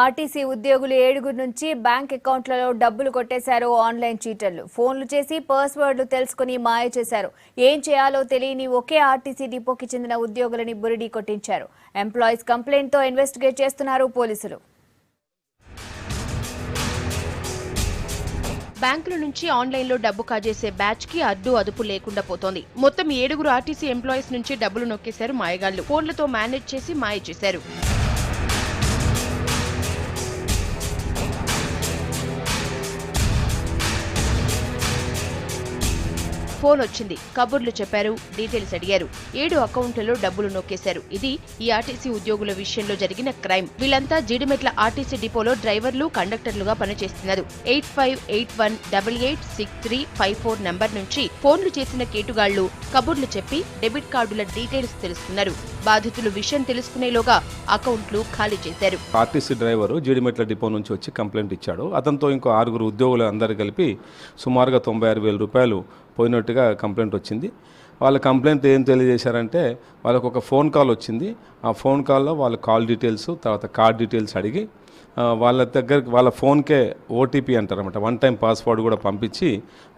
RTC ఉద్యోగులు 7 నుంచి bank అకౌంట్లలో డబ్బులు కొట్టేశారు ఆన్లైన్ చీటర్లు. ఫోన్లు చేసి పాస్వర్డ్లు తెలుసుకుని మాయ చేశారు. ఏం చేయాలో తెలియని ఒకే ఆర్టీసీ డిపోకి చెందిన ఉద్యోగులని బురిడీ కొట్టించారు. ఎంప్లాయీస్ కంప్లైంట్ తో ఇన్వెస్టిగేట్ చేస్తున్నారు పోలీసులు. బ్యాంకుల నుంచి ఆన్లైన్లో డబ్బు కాజేసే బ్యాచ్ కి అదుపు లేకుండా పోతోంది. మొత్తం 7 ఆర్టీసీ ఎంప్లాయీస్ నుంచి డబ్బులు నొక్కేశారు మాయగాళ్లు. ఫోన్లతో మేనేజ్ చేసి మాయ చేశారు. ఫోన్ వచ్చింది, కబుర్లు చెప్పారు, డీటెయిల్స్ అడిగారు. 7 అకౌంట్లలో డబ్బులు నొక్కేశారు. ఇది ఈ ఆర్టీసీ ఉద్యోగుల విషయంలో జరిగిన క్రైమ్. వీళ్ళంతా జీడిమెట్ల ఆర్టీసీ డిపోలో డ్రైవర్లు, కండక్టర్లుగా పనిచేస్తున్నారు. 8581886354 నంబర్ నుంచి ఫోన్లు చేసిన కేటుగాళ్లు కబుర్లు చెప్పి డెబిట్ కార్డుల డీటెయిల్స్ తెలుసుకున్నారు. బాధితులు విషయం తెలుసుకునేలోగా అకౌంట్లు ఖాళీ చేశారు. ఆర్టీసీ డ్రైవర్ జీడిమెట్ల డిపో నుంచి వచ్చి కంప్లైంట్ ఇచ్చాడు. అతనితో ఇంకో 6 ఉద్యోగులు అందరు కలిపి సుమారుగా 96,000 రూపాయలు పోయినట్టుగా కంప్లైంట్ వచ్చింది. వాళ్ళ కంప్లైంట్ ఏం తెలియజేశారంటే, వాళ్ళకు ఒక ఫోన్ కాల్ వచ్చింది. ఆ ఫోన్ కాల్లో వాళ్ళ కాల్ డీటెయిల్స్, తర్వాత కార్డ్ డీటెయిల్స్ అడిగి వాళ్ళ ఫోన్కే ఓటీపీ అంటారన్నమాట, 1 టైం పాస్వర్డ్ కూడా పంపించి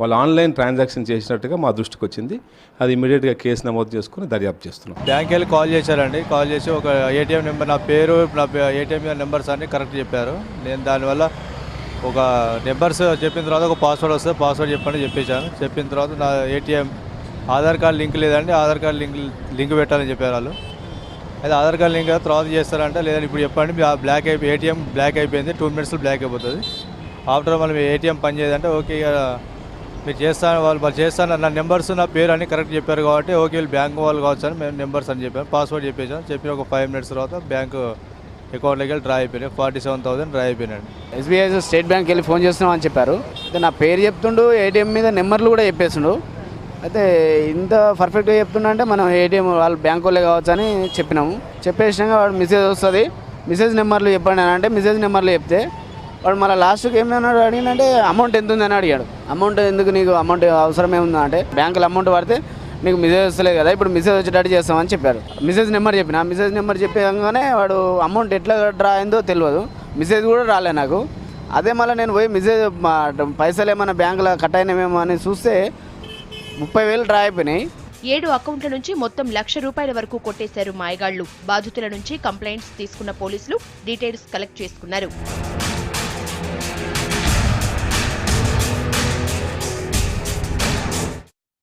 వాళ్ళు ఆన్లైన్ ట్రాన్సాక్షన్ చేసినట్టుగా మా దృష్టికి వచ్చింది. అది ఇమీడియట్గా కేసు నమోదు చేసుకుని దర్యాప్తు చేస్తున్నాం. బ్యాంక్ వెళ్ళి కాల్ చేశారండి. కాల్ చేసి ఒక ఏటీఎం నెంబర్, నా పేరు, నా ఏటీఎం నెంబర్స్ అన్నీ కరెక్ట్ చెప్పారు. నేను దానివల్ల ఒక నెంబర్స్ చెప్పిన తర్వాత ఒక పాస్వర్డ్ వస్తుంది, పాస్వర్డ్ చెప్పండి చెప్పేశాను. చెప్పిన తర్వాత నా ఏటీఎం ఆధార్ కార్డు లింక్ లేదండి, ఆధార్ కార్డు లింక్ పెట్టాలని చెప్పారు వాళ్ళు. అయితే ఆధార్ కార్డు లింక్ తర్వాత చేస్తారంటే, లేదంటే ఇప్పుడు చెప్పండి ఏటీఎం బ్లాక్ అయిపోయింది, 2 మినిట్స్లో బ్లాక్ అయిపోతుంది. ఆఫ్టర్ మనం ఏటీఎం పని చేయదంటే, ఓకే మీరు చేస్తాను, వాళ్ళు చేస్తాను, నా నెంబర్స్ నా పేరు అన్నీ కరెక్ట్ చెప్పారు కాబట్టి ఓకే వీళ్ళు బ్యాంక్ వాళ్ళు కావచ్చు అని మేము నెంబర్స్ అని చెప్పాను. పాస్వర్డ్ చెప్పేసాను. చెప్పిన ఒక 5 మినిట్స్ తర్వాత బ్యాంకు అకౌంట్లోకి వెళ్ళి డ్రా అయిపోయినాయి. 47,000 డ్రా అయిపోయినాయండి. ఎస్బీఐ స్టేట్ బ్యాంక్ వెళ్ళి ఫోన్ చేస్తున్నామని చెప్పారు. అయితే నా పేరు చెప్తుండు, ఏటీఎం మీద నెంబర్లు కూడా చెప్పేస్తుండు. అయితే ఇంత పర్ఫెక్ట్గా చెప్తుండే అంటే మనం ఏటీఎం వాళ్ళు బ్యాంక్ వాళ్ళే కావచ్చు అని చెప్పినాము. చెప్పేసినాక వాడు మెసేజ్ వస్తుంది, మెసేజ్ నెంబర్లు చెప్పండి అని అంటే మెసేజ్ నెంబర్లు చెప్తే వాడు మళ్ళీ లాస్ట్కి ఏమన్నాడు అడిగినంటే అమౌంట్ ఎంత ఉందని అడిగాడు. అమౌంట్ ఎందుకు, నీకు అమౌంట్ అవసరం ఏముందా అంటే, బ్యాంకులో అమౌంట్ పడితే నీకు మెసేజ్ వస్తలేదు కదా, ఇప్పుడు మెసేజ్ వచ్చేటట్టు చేస్తామని చెప్పారు. మెసేజ్ నెంబర్ చెప్పిన, మెసేజ్ నెంబర్ చెప్పగానే వాడు అమౌంట్ ఎట్లా డ్రా అయిందో తెలియదు, మెసేజ్ కూడా రాలే నాకు. అదే మళ్ళీ నేను పోయి మెసేజ్ పైసలు ఏమైనా బ్యాంకులో కట్ అయినామేమో అని చూస్తే 30,000 డ్రా అయిపోయినాయి. 7 అకౌంట్ల నుంచి మొత్తం ₹1,00,000 వరకు కొట్టేశారు మాయగాళ్లు. బాధితుల నుంచి కంప్లైంట్స్ తీసుకున్న పోలీసులు డీటెయిల్స్ కలెక్ట్ చేసుకున్నారు.